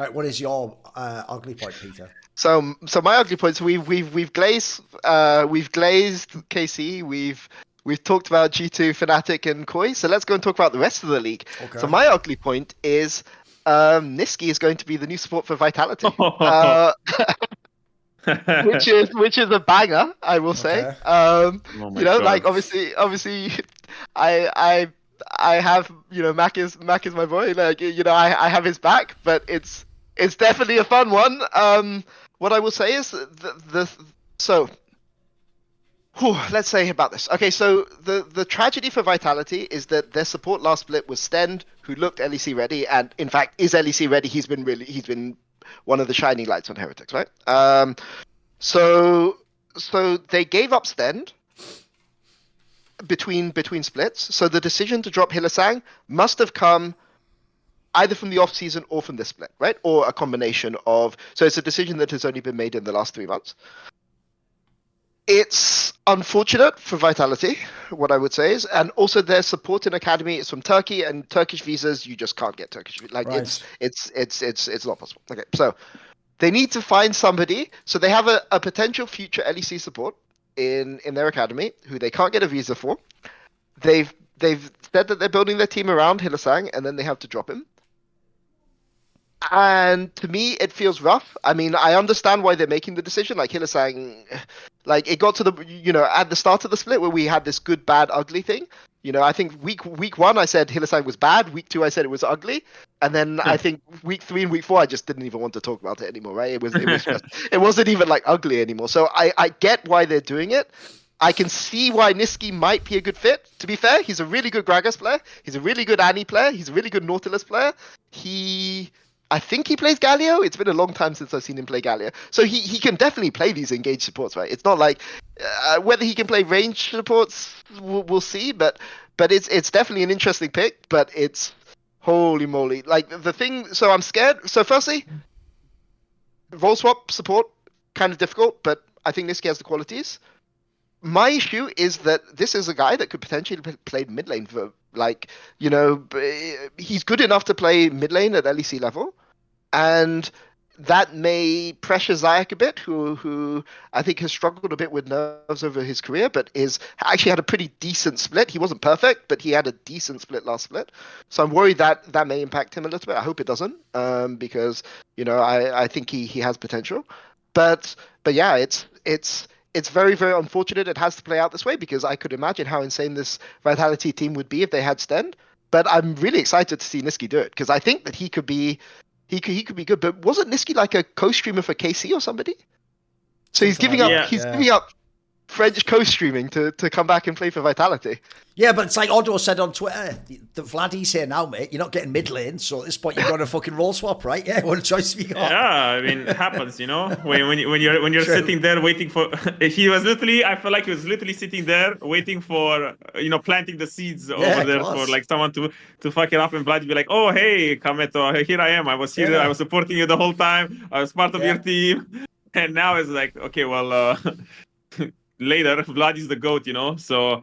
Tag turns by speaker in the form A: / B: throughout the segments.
A: Right, what is your ugly point, Peter?
B: So my ugly points. We've glazed KC. We've talked about G2, Fnatic, and Koi. So let's go and talk about the rest of the league.
A: Okay.
B: So my ugly point is Nisqy is going to be the new support for Vitality. Which is a banger, I will say.
A: Okay.
B: You know, like obviously, I have, you know, Mac is my boy. Like, you know, I have his back, but it's definitely a fun one. What I will say is let's say about this. Okay, so the tragedy for Vitality is that their support last split was Stend, who looked LEC ready, and in fact is LEC ready. He's been one of the shining lights on Heretics, right? So they gave up Stend between splits. So the decision to drop Hylissang must have come either from the off season or from this split, right? Or a combination of. So it's a decision that has only been made in the last 3 months. It's unfortunate for Vitality, what I would say is, and also their support in academy is from Turkey, and Turkish visas you just can't get Turkish. Like right. It's not possible. Okay, so they need to find somebody. So they have a potential future LEC support in their academy who they can't get a visa for. They've said that they're building their team around Hylissang, and then they have to drop him. And to me, it feels rough. I mean, I understand why they're making the decision. Like Hylissang, like it got to the, you know, at the start of the split where we had this good, bad, ugly thing. You know, I think week 1 I said Hylissang was bad. Week 2 I said it was ugly, and then I think week 3 and week 4 I just didn't even want to talk about it anymore. Right? It was just, it wasn't even like ugly anymore. So I get why they're doing it. I can see why Nisqy might be a good fit. To be fair, he's a really good Gragas player. He's a really good Annie player. He's a really good Nautilus player. I think he plays Galio. It's been a long time since I've seen him play Galio. So he can definitely play these engaged supports, right? It's not like whether he can play range supports, we'll see. But it's definitely an interesting pick. But it's holy moly, like the thing. So I'm scared. So firstly, role swap support kind of difficult, but I think Nisqy has the qualities. My issue is that this is a guy that could potentially play mid lane for, like, you know, he's good enough to play mid lane at LEC level, and that may pressure Zayak a bit, who I think has struggled a bit with nerves over his career, but actually had a pretty decent split. He wasn't perfect, but he had a decent split last split. So I'm worried that may impact him a little bit. I hope it doesn't, because, you know, I think he has potential. But yeah, it's very, very unfortunate it has to play out this way, because I could imagine how insane this Vitality team would be if they had Stend. But I'm really excited to see Nisqy do it, because I think that he could be good. But wasn't Nisqy like a co-streamer for KC or somebody? So he's giving up French co-streaming to come back and play for Vitality.
A: Yeah, but it's like Otto said on Twitter, the Vladdy's here now, mate. You're not getting mid lane, so at this point you've got a fucking role swap, right? Yeah, what a choice we got.
C: Yeah, I mean, it happens, you know. When you're sitting there waiting for, he was literally, I feel like he was literally sitting there waiting for, you know, planting the seeds over there for like someone to fuck it up, and Vladdy be like, oh hey, Kameto, here I am. I was here, I was supporting you the whole time. I was part of your team, and now it's like, okay, well. Later, Vlad is the GOAT, you know. So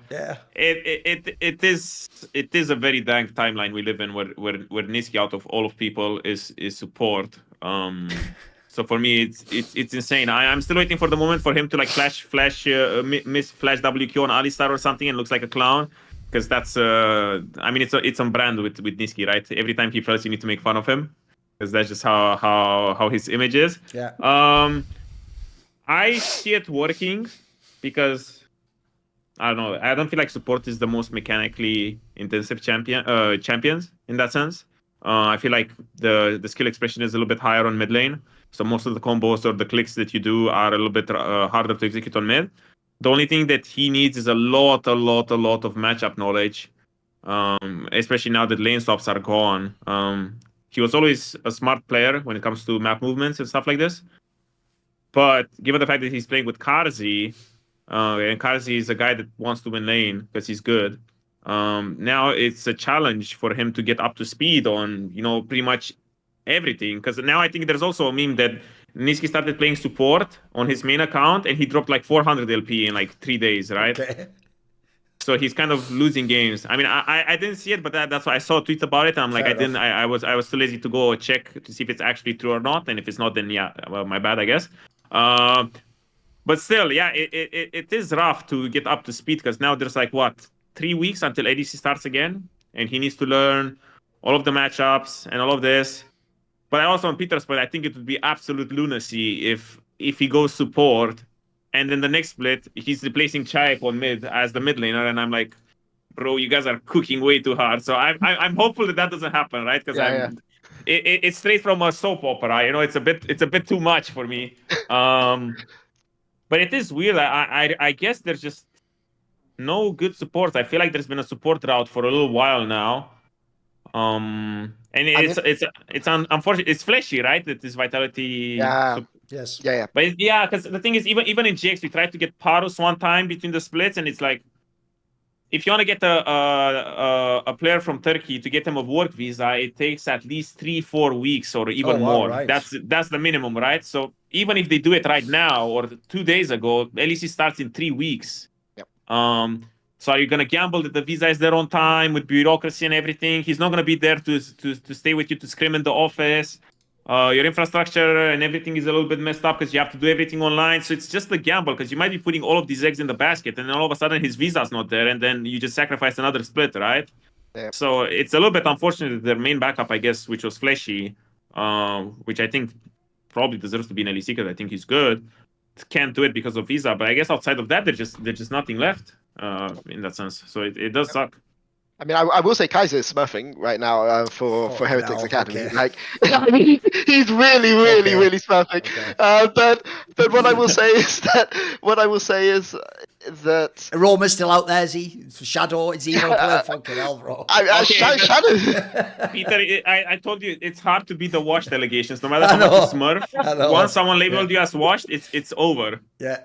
C: it is a very dank timeline we live in, where Nisqy, out of all of people, is support. So for me, it's insane. I'm still waiting for the moment for him to like miss flash WQ on Alistar or something and looks like a clown, because that's I mean it's on brand with Nisqy, right? Every time he fails, you need to make fun of him, because that's just how his image is.
A: Yeah.
C: I see it working, because I don't know. I don't feel like support is the most mechanically intensive champions in that sense. I feel like the skill expression is a little bit higher on mid lane, so most of the combos or the clicks that you do are a little bit harder to execute on mid. The only thing that he needs is a lot of matchup knowledge, especially now that lane stops are gone. He was always a smart player when it comes to map movements and stuff like this, but given the fact that he's playing with Karzi, and Karzi is a guy that wants to win lane because he's good. Now it's a challenge for him to get up to speed on, you know, pretty much everything. Because now I think there's also a meme that Nisqy started playing support on his main account and he dropped like 400 LP in like 3 days, right? Okay. so he's kind of losing games. I mean, I didn't see it, but that's why I saw a tweet about it. And I'm like, I was too lazy to go check to see if it's actually true or not. And if it's not, then yeah, well, my bad, I guess. But still, yeah, it is rough to get up to speed because now there's like, what, 3 weeks until ADC starts again? And he needs to learn all of the matchups and all of this. But I also, on Peter's point, I think it would be absolute lunacy if he goes support and then the next split, he's replacing Chayak on mid as the mid laner. And I'm like, bro, you guys are cooking way too hard. So I'm hopeful that doesn't happen, right? Because it's straight from a soap opera. You know, it's a bit too much for me. But it is weird. I guess there's just no good support. I feel like there's been a support route for a little while now. And it's unfortunate. It's flashy, right? That this Vitality.
B: Yeah.
A: Yes.
B: Yeah.
C: But because the thing is, even in GX, we tried to get Parus one time between the splits, and it's like, if you want to get a player from Turkey to get him a work visa, it takes at least 3-4 weeks or even more.
A: Right.
C: That's the minimum, right? So even if they do it right now or 2 days ago, LEC starts in 3 weeks.
B: Yep.
C: So are you gonna gamble that the visa is there on time with bureaucracy and everything? He's not gonna be there to stay with you to scrim in the office. Your infrastructure and everything is a little bit messed up because you have to do everything online. So it's just a gamble because you might be putting all of these eggs in the basket and then all of a sudden his visa's not there and then you just sacrifice another split, right?
B: Yeah.
C: So it's a little bit unfortunate that their main backup, I guess, which was Fleshy, which I think probably deserves to be in LEC because I think he's good, can't do it because of visa. But I guess outside of that, there's just nothing left in that sense. So it does suck.
B: I mean, I will say Kaiser is smurfing right now for Heretics Academy.
A: Okay.
B: Like, I mean, he's really smurfing.
A: Okay.
B: But what I will say is that
A: Roma's still out there, is he? Shadow, is he even playing fucking hell, bro?
B: Shadow.
C: Peter, I told you it's hard to beat the washed allegations. No matter how much you smurf, once someone labeled you as washed, it's over.
A: Yeah.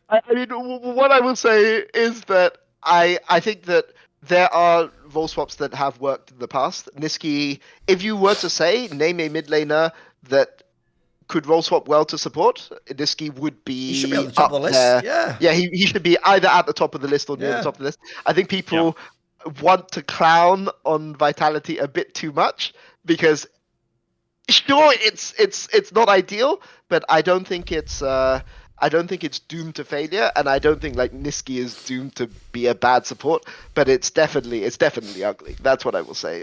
B: I mean, what I will say is that I think that there are role swaps that have worked in the past. Nisqy, if you were to say, name a mid laner that could role swap well to support, Nisqy would be
A: He should be at the top of the list.
B: There. Yeah, he should be either at the top of the list or near the top of the list. I think people want to clown on Vitality a bit too much because, sure, it's not ideal, but I don't think it's doomed to failure, and I don't think like Nisqy is doomed to be a bad support. But it's definitely ugly. That's what I will say.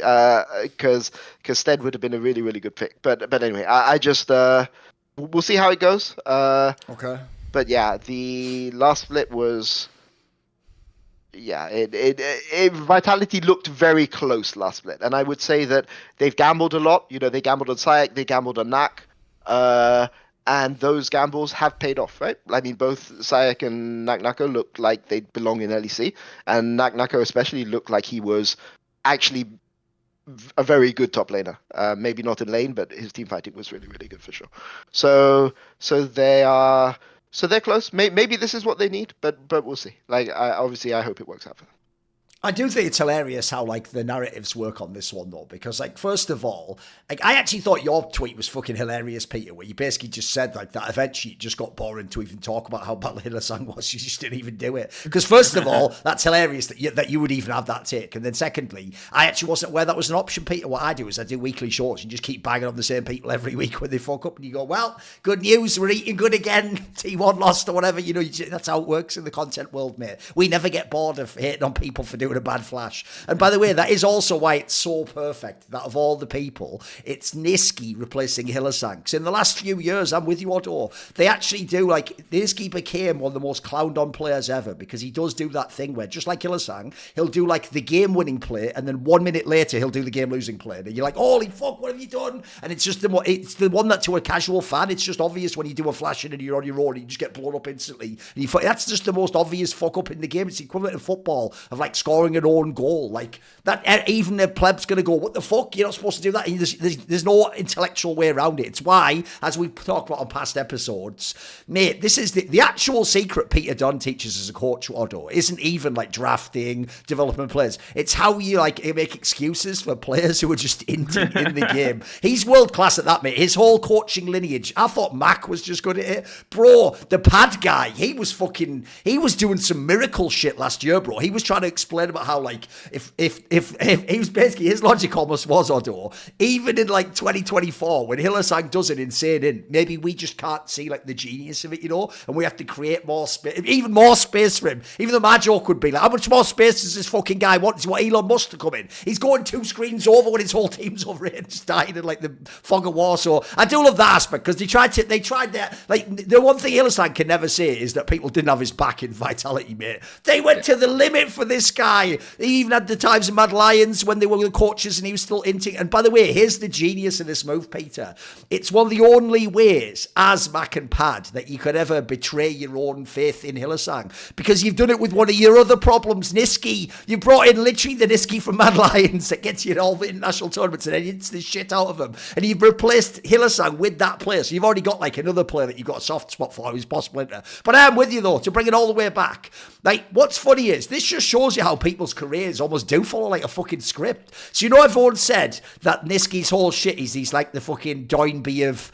B: Because Stead would have been a really good pick. But anyway, I just we'll see how it goes.
A: Okay.
B: But yeah, the last split was Vitality looked very close last split, and I would say that they've gambled a lot. You know, they gambled on Sayak, they gambled on Nak. And those gambles have paid off, right? I mean, both Sayak and Naknako looked like they belong in LEC, and Naknako especially looked like he was actually a very good top laner. Maybe not in lane, but his team fighting was really good for sure. So they're close. Maybe this is what they need, but we'll see. Like, I hope it works out for them.
A: I do think it's hilarious how, like, the narratives work on this one, though, because, like, first of all, like, I actually thought your tweet was fucking hilarious, Peter, where you basically just said, like, that eventually it just got boring to even talk about how bad Hillsang was. You just didn't even do it. Because, first of all, that's hilarious that you would even have that take. And then, secondly, I actually wasn't aware that was an option, Peter. What I do is I do weekly shorts and just keep banging on the same people every week when they fuck up. And you go, well, good news, we're eating good again. T1 lost or whatever. You know, that's how it works in the content world, mate. We never get bored of hating on people for doing a bad flash. And by the way, that is also why it's so perfect that of all the people, it's Nisqy replacing Hillsang. Because in the last few years, I'm with you, Otto, they actually do, like, Nisqy became one of the most clowned on players ever because he does do that thing where, just like Hillsang, he'll do, like, the game-winning play, and then 1 minute later, he'll do the game-losing play. And you're like, holy fuck, what have you done? And it's just it's the one that, to a casual fan, it's just obvious when you do a flash in and you're on your own and you just get blown up instantly. And that's just the most obvious fuck-up in the game. It's the equivalent of football, of, like, scoring scoring an own goal. Like, that, even the pleb's going to go, what the fuck? You're not supposed to do that. And there's no intellectual way around it. It's why, as we've talked about on past episodes, mate, this is the actual secret Peter Dunn teaches as a coach, Otto, isn't even like drafting, developing players. It's how you like make excuses for players who are just in the game. He's world class at that, mate. His whole coaching lineage. I thought Mac was just good at it. Bro, the pad guy, he was doing some miracle shit last year, bro. He was trying to explain about how, like, if he was basically, his logic almost was, Otto, even in like 2024, when Hillesang does an insane in, maybe we just can't see like the genius of it, you know, and we have to create more space, even more space for him. Even though my joke would be like, how much more space does this fucking guy want? Is what Elon Musk to come in? He's going 2 screens over when his whole team's over here and just dying in like the fog of war. So I do love that aspect, because they tried that. Like, the one thing Hillesang can never say is that people didn't have his back in Vitality, mate. They went to the limit for this guy. They even had the times of Mad Lions when they were the coaches and he was still inting. And by the way, here's the genius of this move, Peter. It's one of the only ways as Mac and Pad that you could ever betray your own faith in Hillesang, because you've done it with one of your other problems, Nisqy. You brought in literally the Nisqy from Mad Lions that gets you in all the international tournaments and then hits the shit out of them. And you've replaced Hillesang with that player. So you've already got like another player that you've got a soft spot for who's possible enter. But I am with you though, to bring it all the way back. Like, what's funny is this just shows you how people's careers almost do follow like a fucking script. So you know, everyone said that Nisqy's whole shit is he's like the fucking Doinby of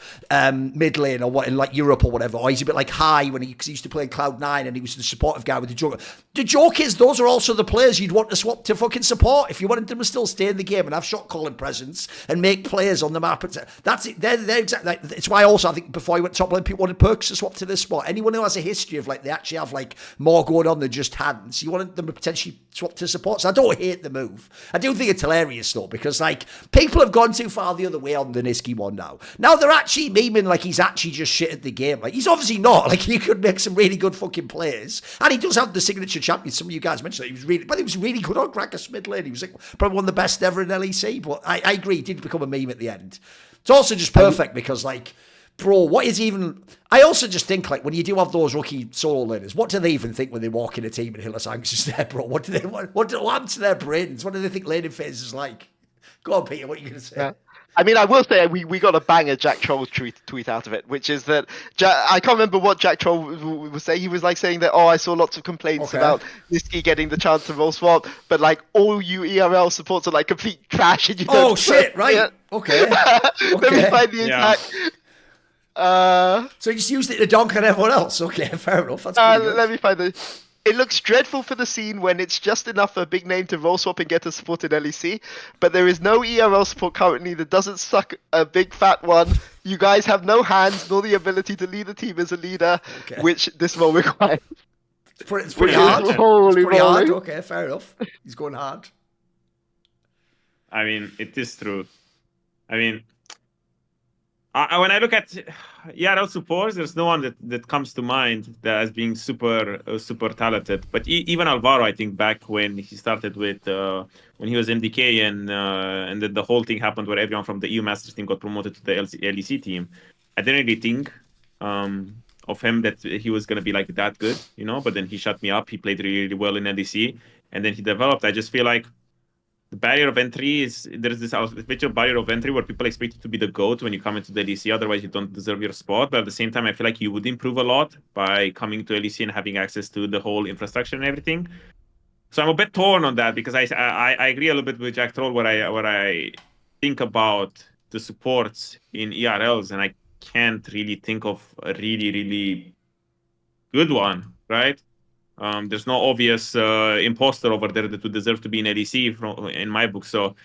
A: mid lane or what in like Europe or whatever, or he's a bit like High when he used to play in Cloud9 and he was the supportive guy with the joke. The joke is those are also the players you'd want to swap to fucking support if you wanted them to still stay in the game and have shot calling presence and make players on the map. That's it. They're exactly. It's why also I think before he went top lane, people wanted Perks to swap to this spot. Anyone who has a history of like they actually have like more going on than just hands, you wanted them to potentially swap to support. So I don't hate the move. I do think it's hilarious though, because like people have gone too far the other way on the Nisqy one now. Now they're actually memeing like he's actually just shit at the game. Like, he's obviously not. Like, he could make some really good fucking plays, and he does have the signature champions. Some of you guys mentioned that he was really good on Gragas mid lane. He was like probably one of the best ever in LEC. But I agree, he did become a meme at the end. It's also just perfect because like, bro, what is even... I also just think, like, when you do have those rookie solo laners, what do they even think when they walk in a team and Hillesang's just there, bro? What happens to their brains? What do they think laning phase is like? Go on, Peter, what are you going to say?
B: Yeah. I mean, I will say we got a banger Jack Troll tweet out of it, which is that I can't remember what Jack Troll was saying. He was like saying that, I saw lots of complaints about Nisqy getting the chance to roll swap, but like all you ERL supports are like complete trash. And you don't
A: shit, right? Yeah. Okay.
B: Let me find the exact.
A: So you just used it to donk on everyone else. Okay, fair enough. That's
B: let me find the. It looks dreadful for the scene when it's just enough for a big name to roll swap and get a support in LEC, but there is no ERL support currently that doesn't suck a big fat one. You guys have no hands nor the ability to lead the team as a leader, which this role requires.
A: It's pretty hard. It's pretty hard. Okay, fair enough. He's going hard.
C: I mean, it is true. I mean, when I look at ERL supports, there's no one that comes to mind that as being super talented. But even Alvaro, I think back when he started with when he was MDK and the whole thing happened where everyone from the EU Masters team got promoted to the LEC team. I didn't really think of him that he was gonna be like that good, you know. But then he shut me up. He played really, really well in LEC, and then he developed. I just feel like the barrier of entry is there's this artificial barrier of entry where people expect you to be the GOAT when you come into the LEC, otherwise you don't deserve your spot. But at the same time, I feel like you would improve a lot by coming to LEC and having access to the whole infrastructure and everything. So I'm a bit torn on that because I agree a little bit with Jack Troll where I think about the supports in ERLs and I can't really think of a really, really good one, right? There's no obvious imposter over there that would deserve to be in LEC in my book. So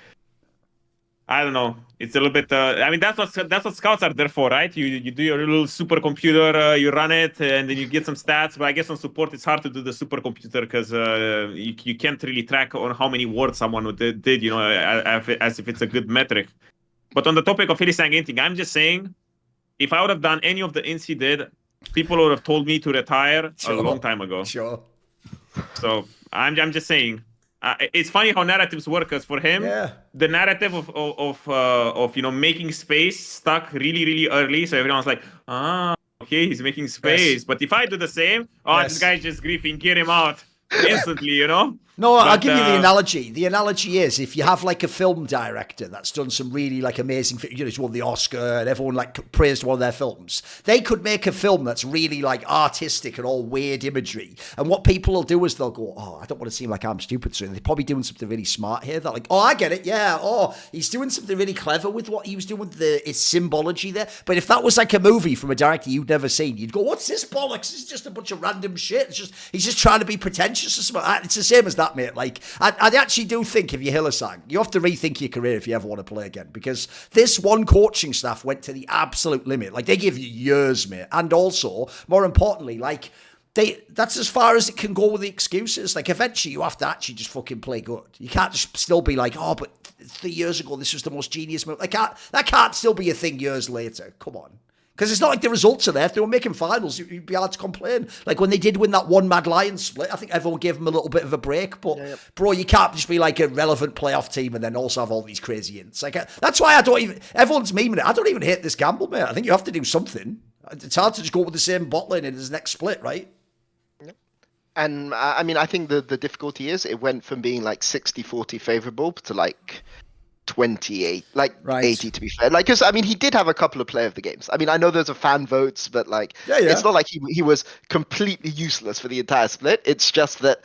C: I don't know. It's a little bit. I mean, that's what scouts are there for, right? You do your little supercomputer, you run it, and then you get some stats. But I guess on support, it's hard to do the supercomputer because you can't really track on how many words someone did. You know, as if it's a good metric. But on the topic of Hillesang anything, I'm just saying, if I would have done any of the ints he did, people would have told me to retire a long time ago.
A: Sure.
C: So I'm just saying, it's funny how narratives work. Because for him, the narrative of you know making space stuck really, really early. So everyone's like, okay, he's making space. Yes. But if I do the same, this guy's just griefing, get him out instantly. You know.
A: No, I'll give you the analogy. The analogy is if you have like a film director that's done some really like amazing, he's won the Oscar and everyone like praised one of their films. They could make a film that's really like artistic and all weird imagery. And what people will do is they'll go, oh, I don't want to seem like I'm stupid. So they're probably doing something really smart here. They're like, oh, I get it. Yeah. Oh, he's doing something really clever with what he was doing with his symbology there. But if that was like a movie from a director you'd never seen, you'd go, what's this bollocks? This is just a bunch of random shit. He's just trying to be pretentious or something. It's the same as that, mate. Like, I actually do think if you're Hillesang, you have to rethink your career if you ever want to play again, because this one coaching staff went to the absolute limit. Like, they give you years, mate. And also, more importantly, like, that's as far as it can go with the excuses. Like, eventually you have to actually just fucking play good. You can't just still be like, oh, but 3 years ago this was the most genius move. Like, that can't still be a thing years later. Come on. Because it's not like the results are there. If they were making finals, you'd be hard to complain. Like when they did win that one Mad Lions split, I think everyone gave them a little bit of a break. But, bro, you can't just be like a relevant playoff team and then also have all these crazy hints. Like, that's why everyone's memeing it. I don't even hate this gamble, mate. I think you have to do something. It's hard to just go with the same bot lane in his next split, right?
B: And I mean, I think the difficulty is it went from being like 60-40 favorable to like 28, like 80 to be fair. Like, because I mean, he did have a couple of player of the games. I mean, I know there's a fan votes, but like, it's not like he was completely useless for the entire split. It's just that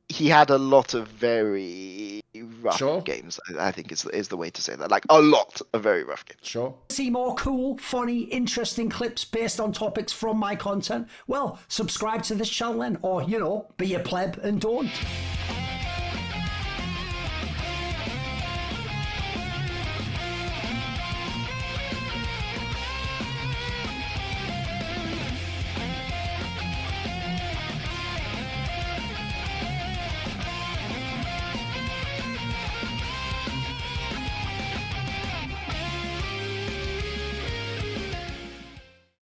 B: he had a lot of very rough games. I think is the way to say that. Like a lot of very rough games.
A: Sure.
D: See more cool, funny, interesting clips based on topics from my content? Well, subscribe to this channel then, or be a pleb and don't.